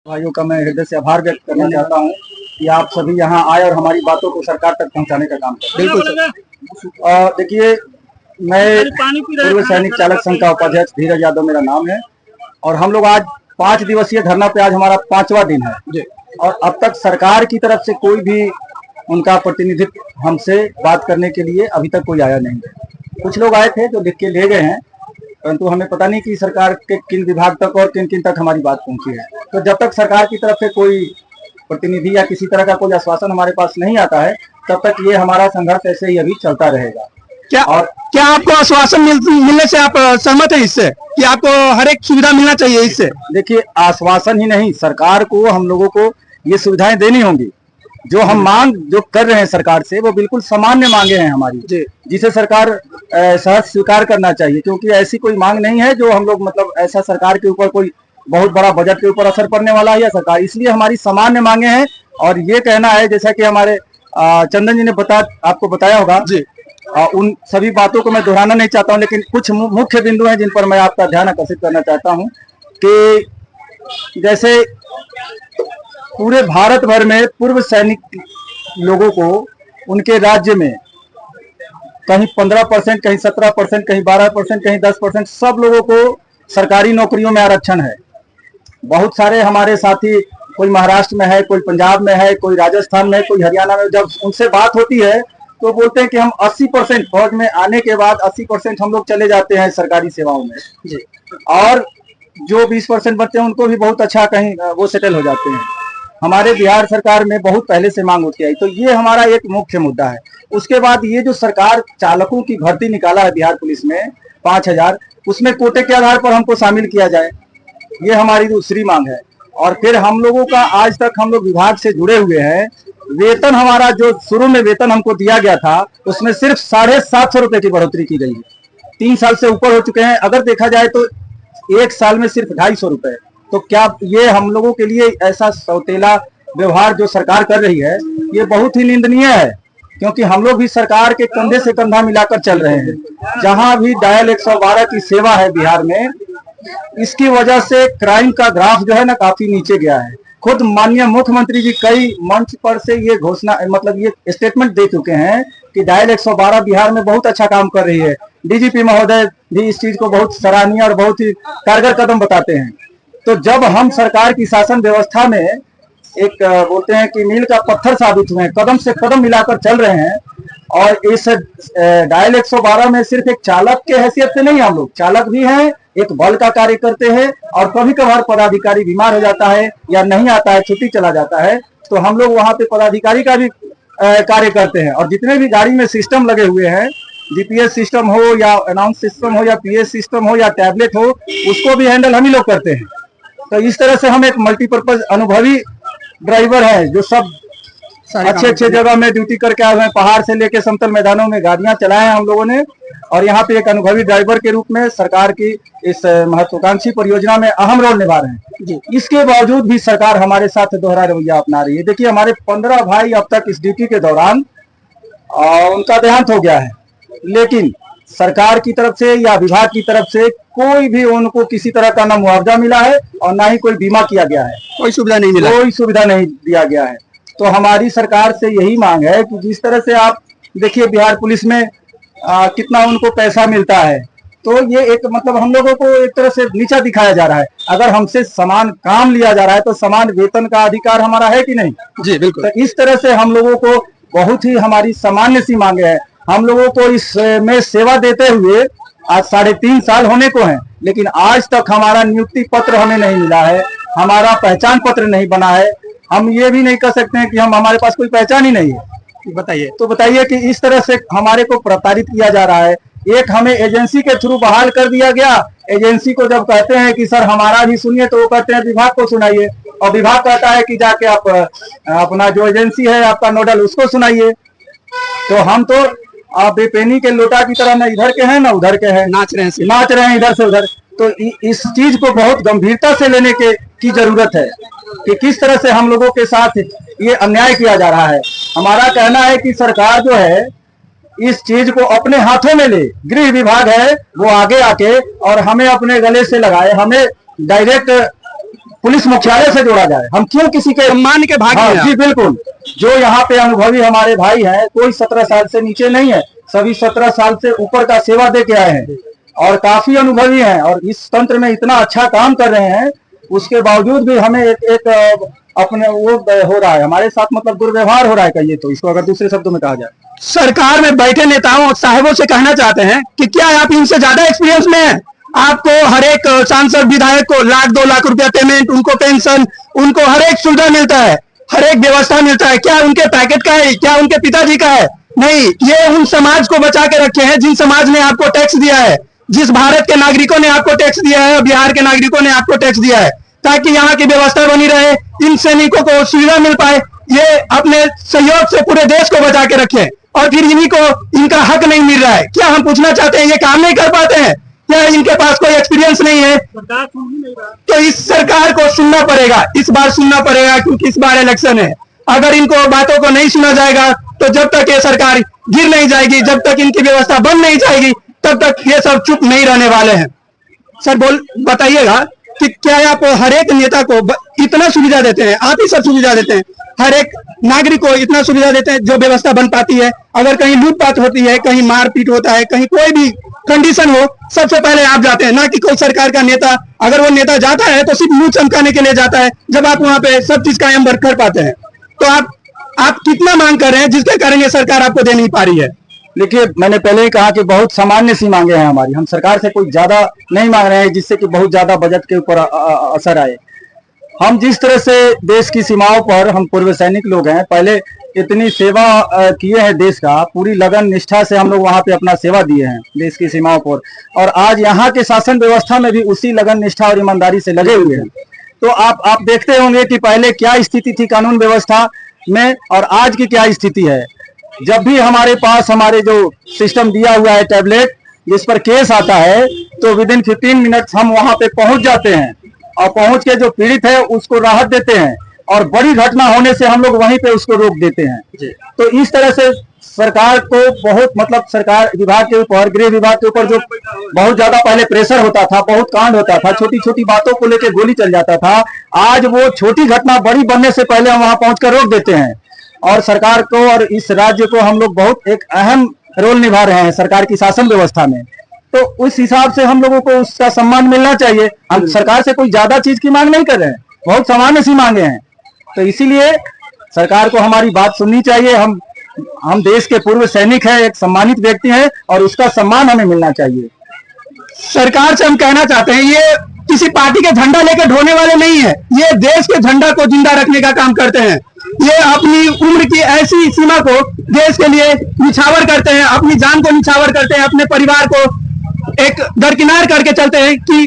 भाइयों का मैं हृदय से आभार व्यक्त करना चाहता हूँ कि आप सभी यहाँ आए और हमारी बातों को सरकार तक पहुँचाने का काम करें। बिल्कुल सर। देखिए, मैं पूर्व सैनिक चालक संघ का उपाध्यक्ष धीरज यादव मेरा नाम है और हम लोग आज 5 दिवसीय धरना पे आज हमारा 5वां दिन है और अब तक सरकार की तरफ से कोई भी उनका प्रतिनिधित्व हमसे बात करने के लिए अभी तक कोई आया नहीं है। कुछ लोग आए थे जो लिख के ले गए हैं, परंतु हमें पता नहीं कि सरकार के किन विभाग तक और किन किन तक हमारी बात पहुंची है। तो जब तक सरकार की तरफ से कोई प्रतिनिधि या किसी तरह का कोई आश्वासन हमारे पास नहीं आता है, तब तक ये हमारा संघर्ष ऐसे ही अभी चलता रहेगा। क्या आपको आश्वासन मिलने से आप सहमत है इससे कि आपको हर एक सुविधा मिलना चाहिए इससे? देखिए, आश्वासन ही नहीं, सरकार को हम लोगों को ये सुविधाएं देनी होंगी। जो हम मांग जो कर रहे हैं सरकार से, वो बिल्कुल सामान्य मांगे हैं हमारी, जिसे सरकार सहज स्वीकार करना चाहिए, क्योंकि ऐसी कोई मांग नहीं है जो हम लोग मतलब ऐसा सरकार के ऊपर कोई बहुत बड़ा बजट के ऊपर असर पड़ने वाला है या सरकार, इसलिए हमारी सामान्य मांगे हैं। और ये कहना है, जैसा कि हमारे चंदन जी ने आपको बताया होगा, उन सभी बातों को मैं दोहराना नहीं चाहता हूं, लेकिन कुछ मुख्य बिंदु हैं जिन पर मैं आपका ध्यान आकर्षित करना चाहता हूं कि जैसे पूरे भारत भर में पूर्व सैनिक लोगों को उनके राज्य में कहीं 15%, कहीं 17%, कहीं 12%, कहीं 10%, सब लोगों को सरकारी नौकरियों में आरक्षण है। बहुत सारे हमारे साथी, कोई महाराष्ट्र में है, कोई पंजाब में है, कोई राजस्थान में, कोई हरियाणा में, जब उनसे बात होती है तो बोलते हैं कि हम 80% फौज में आने के बाद 80% हम लोग चले जाते हैं सरकारी सेवाओं में, और जो 20% बचते हैं उनको भी बहुत अच्छा कहीं वो सेटल हो जाते हैं। हमारे बिहार सरकार में बहुत पहले से मांग होती आई, तो ये हमारा एक मुख्य मुद्दा है। उसके बाद ये जो सरकार चालकों की भर्ती निकाला है बिहार पुलिस में 5000, उसमें कोटे के आधार पर हमको शामिल किया जाए, ये हमारी दूसरी मांग है। और फिर हम लोगों का आज तक हम लोग विभाग से जुड़े हुए हैं, वेतन हमारा जो शुरू में वेतन हमको दिया गया था उसमें सिर्फ 750 रुपए की बढ़ोतरी की गई है। 3 साल से ऊपर हो चुके हैं, अगर देखा जाए तो 1 साल में सिर्फ 250 रुपए। तो क्या ये हम लोगों के लिए ऐसा सौतेला व्यवहार जो सरकार कर रही है, ये बहुत ही निंदनीय है, क्योंकि हम लोग भी सरकार के कंधे से कंधा मिलाकर चल रहे हैं। जहां भी डायल 112 की सेवा है बिहार में, इसकी वजह से क्राइम का ग्राफ जो है ना काफी नीचे गया है। खुद माननीय मुख्यमंत्री जी कई मंच पर से ये घोषणा मतलब ये स्टेटमेंट दे चुके हैं कि डायल 112 बिहार में बहुत अच्छा काम कर रही है। डीजीपी महोदय भी इस चीज को बहुत सराहनीय और बहुत ही कारगर कदम बताते हैं। तो जब हम सरकार की शासन व्यवस्था में एक बोलते हैं कि मील का पत्थर साबित हुए हैं, कदम से कदम मिलाकर चल रहे हैं, और इस डायल 112 में सिर्फ एक चालक के हैसियत से नहीं, हम लोग चालक भी हैं, एक बल का कार्य करते हैं, और कभी कभार पदाधिकारी बीमार हो जाता है या नहीं आता है, छुट्टी चला जाता है, तो हम लोग वहां पे पदाधिकारी का भी कार्य करते हैं। और जितने भी गाड़ी में सिस्टम लगे हुए हैं, जीपीएस सिस्टम हो या अनाउंस सिस्टम हो या पीएस सिस्टम हो या टैबलेट हो, उसको भी हैंडल हम ही लोग करते हैं। तो इस तरह से हम एक मल्टीपर्पज अनुभवी ड्राइवर है जो सब अच्छे जगह में ड्यूटी करके आए हैं। पहाड़ से लेके समतल मैदानों में गाड़ियां चलाए हैं हम लोगों ने, और यहाँ पे एक अनुभवी ड्राइवर के रूप में सरकार की इस महत्वाकांक्षी परियोजना में अहम रोल निभा रहे हैं। इसके बावजूद भी सरकार हमारे साथ दोहरा रवैया अपना रही है। देखिए, हमारे 15 भाई अब तक इस ड्यूटी के दौरान उनका देहांत हो गया है, लेकिन सरकार की तरफ से या विभाग की तरफ से कोई भी उनको किसी तरह का ना मुआवजा मिला है और ना ही कोई बीमा किया गया है, कोई सुविधा नहीं मिला, कोई सुविधा नहीं दिया गया है। तो हमारी सरकार से यही मांग है कि जिस तरह से आप देखिए बिहार पुलिस में कितना उनको पैसा मिलता है, तो ये एक मतलब हम लोगों को एक तरह से नीचा दिखाया जा रहा है। अगर हमसे समान काम लिया जा रहा है तो समान वेतन का अधिकार हमारा है कि नहीं? जी बिल्कुल। तो इस तरह से हम लोगों को बहुत ही हमारी सामान्य सी मांगे है। हम लोगों को इसमें सेवा देते हुए आज 3.5 साल होने को हैं, लेकिन आज तक हमारा नियुक्ति पत्र हमें नहीं मिला है, हमारा पहचान पत्र नहीं बना है। हम ये भी नहीं कह सकते हैं कि हमारे पास कोई पहचान ही नहीं है। बताइए कि इस तरह से हमारे को प्रताड़ित किया जा रहा है। एक हमें एजेंसी के थ्रू बहाल कर दिया गया, एजेंसी को जब कहते हैं कि सर हमारा भी सुनिए, तो वो कहते हैं विभाग को सुनाइए, और विभाग कहता है कि जाके आप अपना जो एजेंसी है आपका नोडल उसको सुनाइए। तो हम तो बेपेनी के लोटा की तरह, ना इधर के हैं ना उधर के हैं, नाच रहे हैं इधर से उधर। तो इस चीज को बहुत गंभीरता से लेने की जरूरत है कि किस तरह से हम लोगों के साथ ये अन्याय किया जा रहा है। हमारा कहना है कि सरकार जो है इस चीज को अपने हाथों में ले, गृह विभाग है वो आगे आके और हमें अपने गले से लगाए, हमें डायरेक्ट पुलिस मुख्यालय से जोड़ा जाए। हम क्यों किसी के सम्मान के भागी हाँ, हैं जी बिल्कुल। जो यहाँ पे अनुभवी हमारे भाई हैं, कोई 17 साल से नीचे नहीं है, सभी 17 साल से ऊपर का सेवा दे के आए हैं और काफी अनुभवी हैं और इस तंत्र में इतना अच्छा काम कर रहे हैं। उसके बावजूद भी हमें एक अपने वो हो रहा है हमारे साथ, मतलब दुर्व्यवहार हो रहा है, कहिए तो इसको अगर दूसरे शब्दों में कहा जाए। सरकार में बैठे नेताओं और साहिबों से कहना चाहते हैं कि क्या आप इनसे ज्यादा एक्सपीरियंस में हैं? आपको हर एक सांसद विधायक को 1-2 लाख रुपया पेमेंट, उनको पेंशन, उनको हर एक सुविधा मिलता है, हर एक व्यवस्था मिलता है। क्या उनके पैकेट का है? क्या उनके पिताजी का है? नहीं, ये उन समाज को बचा के रखे हैं जिन समाज ने आपको टैक्स दिया है, जिस भारत के नागरिकों ने आपको टैक्स दिया है, बिहार के नागरिकों ने आपको टैक्स दिया है, ताकि यहाँ की व्यवस्था बनी रहे, इन सैनिकों को सुविधा मिल पाए। ये अपने सहयोग से पूरे देश को बचा के रखे और फिर इन्हीं को इनका हक नहीं मिल रहा है। क्या हम पूछना चाहते हैं, ये काम नहीं कर पाते हैं? क्या इनके पास कोई एक्सपीरियंस नहीं है? तो इस सरकार को सुनना पड़ेगा, इस बार सुनना पड़ेगा, क्योंकि इस बार इलेक्शन है। अगर इनको बातों को नहीं सुना जाएगा तो जब तक ये सरकार गिर नहीं जाएगी, जब तक इनकी व्यवस्था बन नहीं जाएगी, तब तक ये सब चुप नहीं रहने वाले हैं। सर बताइएगा कि क्या आप हर एक नेता को इतना सुविधा देते हैं? आप ही सब सुविधा देते हैं, हर एक नागरिक को इतना सुविधा देते हैं जो व्यवस्था बन पाती है। अगर कहीं लूटपाट होती है, कहीं मारपीट होता है, कहीं कोई भी कंडीशन हो, सबसे पहले आप जाते हैं, ना कि कोई सरकार का नेता। अगर वो नेता जाता है तो सिर्फ मुंह चमकाने के लिए जाता है, जब आप वहां पे सब चीज कायम कर पाते हैं। तो आप कितना मांग कर रहे हैं जिसके कारण ये सरकार आपको दे नहीं पा रही है? देखिए, मैंने पहले ही कहा कि बहुत सामान्य सी मांगे हैं हमारी। हम सरकार से कोई ज्यादा नहीं मांग रहे हैं जिससे कि बहुत ज्यादा बजट के ऊपर असर आए। हम जिस तरह से देश की सीमाओं पर, हम पूर्व सैनिक लोग हैं, पहले इतनी सेवा किए हैं देश का, पूरी लगन निष्ठा से हम लोग वहां पे अपना सेवा दिए हैं देश की सीमाओं पर, और आज यहाँ के शासन व्यवस्था में भी उसी लगन निष्ठा और ईमानदारी से लगे हुए हैं। तो आप देखते होंगे कि पहले क्या स्थिति थी कानून व्यवस्था में और आज की क्या स्थिति है। जब भी हमारे पास हमारे जो सिस्टम दिया हुआ है टैबलेट, जिस पर केस आता है, तो विदिन 15 मिनट्स हम वहां पे पहुंच जाते हैं और पहुंच के जो पीड़ित है उसको राहत देते हैं और बड़ी घटना होने से हम लोग वहीं पे उसको रोक देते हैं। तो इस तरह से सरकार को बहुत, मतलब सरकार विभाग के ऊपर, गृह विभाग के ऊपर जो बहुत ज्यादा पहले प्रेशर होता था, बहुत कांड होता था, छोटी छोटी बातों को लेकर गोली चल जाता था, आज वो छोटी घटना बड़ी बनने से पहले हम वहां पहुंचकर रोक देते हैं। और सरकार को और इस राज्य को हम लोग बहुत एक अहम रोल निभा रहे हैं सरकार की शासन व्यवस्था में। तो उस हिसाब से हम लोगों को उसका सम्मान मिलना चाहिए। हम सरकार से कोई ज्यादा चीज की मांग नहीं कर रहे हैं, बहुत सामान्य सी मांगे हैं। तो इसीलिए सरकार को हमारी बात सुननी चाहिए। हम देश के पूर्व सैनिक हैं, एक सम्मानित व्यक्ति हैं और उसका सम्मान हमें मिलना चाहिए। सरकार से हम कहना चाहते हैं, ये किसी पार्टी के झंडा लेकर ढोने वाले नहीं है, ये देश के झंडा को जिंदा रखने का काम करते हैं। ये अपनी उम्र की ऐसी सीमा को देश के लिए निछावर करते हैं, अपनी जान को निछावर करते हैं, अपने परिवार को एक दरकिनार करके चलते हैं कि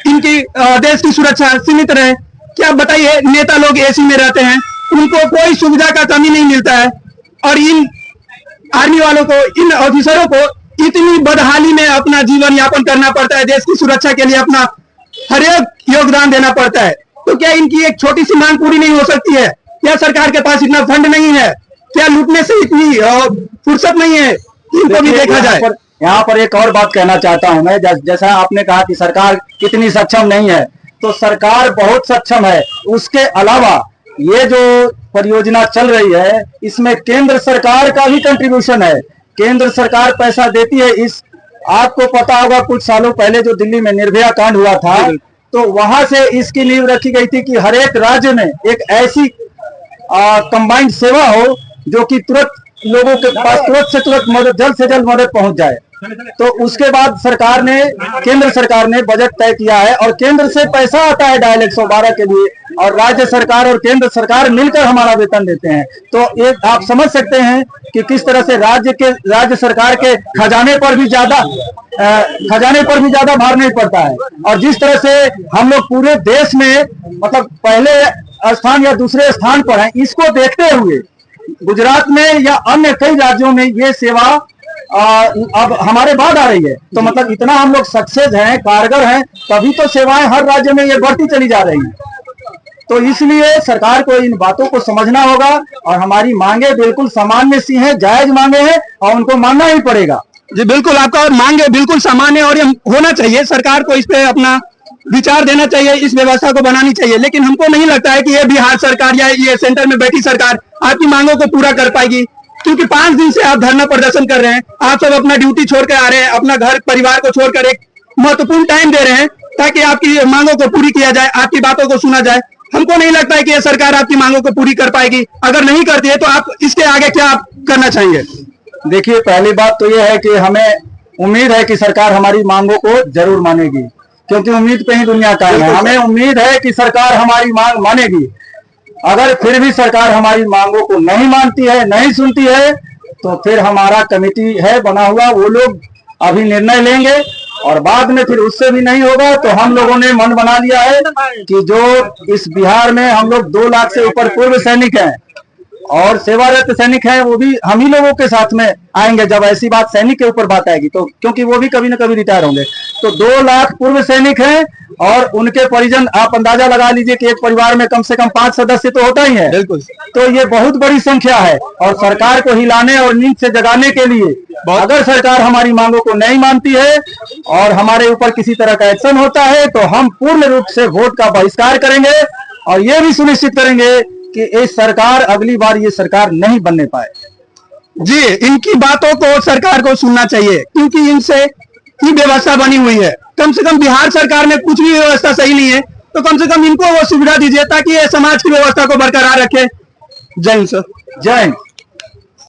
इनकी देश की सुरक्षा सीमित रहे। क्या बताइए, नेता लोग एसी में रहते हैं, उनको कोई सुविधा का कमी नहीं मिलता है, और इन आर्मी वालों को, इन ऑफिसरों को इतनी बदहाली में अपना जीवन यापन करना पड़ता है, देश की सुरक्षा के लिए अपना हर एक योगदान देना पड़ता है। तो क्या इनकी एक छोटी सी मांग पूरी नहीं हो सकती है? क्या सरकार के पास इतना फंड नहीं है? क्या लूटने से इतनी फुर्सत नहीं है? इनको भी देखा जाए। यहाँ पर एक और बात कहना चाहता हूँ मैं, जैसा आपने कहा कि सरकार कितनी सक्षम नहीं है, तो सरकार बहुत सक्षम है। उसके अलावा ये जो परियोजना चल रही है, इसमें केंद्र सरकार का भी कंट्रीब्यूशन है। केंद्र सरकार पैसा देती है। इस आपको पता होगा, कुछ सालों पहले जो दिल्ली में निर्भया कांड हुआ था, तो वहां से इसकी नींव रखी गई थी कि हर एक राज्य में एक ऐसी कंबाइंड सेवा हो जो कि तुरंत लोगों के पास तुरंत से तुरंत मदद, जल्द से जल्द मदद पहुंच जाए। तो उसके बाद सरकार ने, केंद्र सरकार ने बजट तय किया है और केंद्र से पैसा आता है डायल 112 के लिए, और राज्य सरकार और केंद्र सरकार मिलकर हमारा वेतन देते हैं। तो एक आप समझ सकते हैं कि किस तरह से राज्य सरकार के खजाने पर भी ज्यादा भार नहीं पड़ता है। और जिस तरह से हम लोग पूरे देश में, मतलब पहले स्थान या दूसरे स्थान पर हैं, इसको देखते हुए गुजरात में या अन्य कई राज्यों में ये सेवा अब हमारे बाद आ रही है। तो मतलब इतना हम लोग सक्सेस हैं, कारगर हैं, तभी तो सेवाएं हर राज्य में ये बढ़ती चली जा रही हैं। तो इसलिए सरकार को इन बातों को समझना होगा और हमारी मांगे बिल्कुल सामान्य सी हैं, जायज मांगे हैं और उनको मानना ही पड़ेगा। जी बिल्कुल, आपका मांगे बिल्कुल सामान्य और ये होना चाहिए। सरकार को इस पे अपना विचार देना चाहिए, इस व्यवस्था को बनानी चाहिए। लेकिन हमको नहीं लगता है कि ये बिहार सरकार या ये सेंटर में बैठी सरकार आपकी मांगों को पूरा कर पाएगी, क्योंकि 5 दिन से आप धरना प्रदर्शन कर रहे हैं। आप सब अपना ड्यूटी छोड़कर आ रहे हैं, अपना घर परिवार को छोड़कर एक महत्वपूर्ण टाइम दे रहे हैं ताकि आपकी मांगों को पूरी किया जाए, आपकी बातों को सुना जाए। हमको नहीं लगता है कि ये सरकार आपकी मांगों को पूरी कर पाएगी। अगर नहीं करती है तो आप इसके आगे क्या आप करना चाहेंगे? देखिए, पहली बात तो यह है कि हमें उम्मीद है कि सरकार हमारी मांगों को जरूर मानेगी, क्योंकि उम्मीद पे ही दुनिया कायम है। हमें उम्मीद है कि सरकार हमारी मांग मानेगी। अगर फिर भी सरकार हमारी मांगों को नहीं मानती है, नहीं सुनती है, तो फिर हमारा कमेटी है बना हुआ, वो लोग अभी निर्णय लेंगे और बाद में फिर उससे भी नहीं होगा तो हम लोगों ने मन बना लिया है कि जो इस बिहार में हम लोग 2 लाख से ऊपर पूर्व सैनिक हैं और सेवारत सैनिक हैं, वो भी हम ही लोगों के साथ में आएंगे। जब ऐसी बात सैनिक के ऊपर बात आएगी तो, क्योंकि वो भी कभी न कभी रिटायर होंगे, तो 2 लाख पूर्व सैनिक हैं और उनके परिजन। आप अंदाजा लगा लीजिए कि एक परिवार में कम से कम 5 सदस्य तो होता ही है। बिल्कुल। तो ये बहुत बड़ी संख्या है और सरकार को हिलाने और नींद से जगाने के लिए अगर सरकार हमारी मांगों को नहीं मानती है और हमारे ऊपर किसी तरह का एक्शन होता है तो हम पूर्ण रूप से वोट का बहिष्कार करेंगे और ये भी सुनिश्चित करेंगे कि इस सरकार अगली बार ये सरकार नहीं बनने पाए। जी, इनकी बातों को सरकार को सुनना चाहिए, क्योंकि इनसे ही व्यवस्था बनी हुई है। कम से कम बिहार सरकार में कुछ भी व्यवस्था सही नहीं है, तो कम से कम इनको वो सुविधा दीजिए ताकि ये समाज की व्यवस्था को बरकरार रखे। जय हिंद सर। जय हिंद।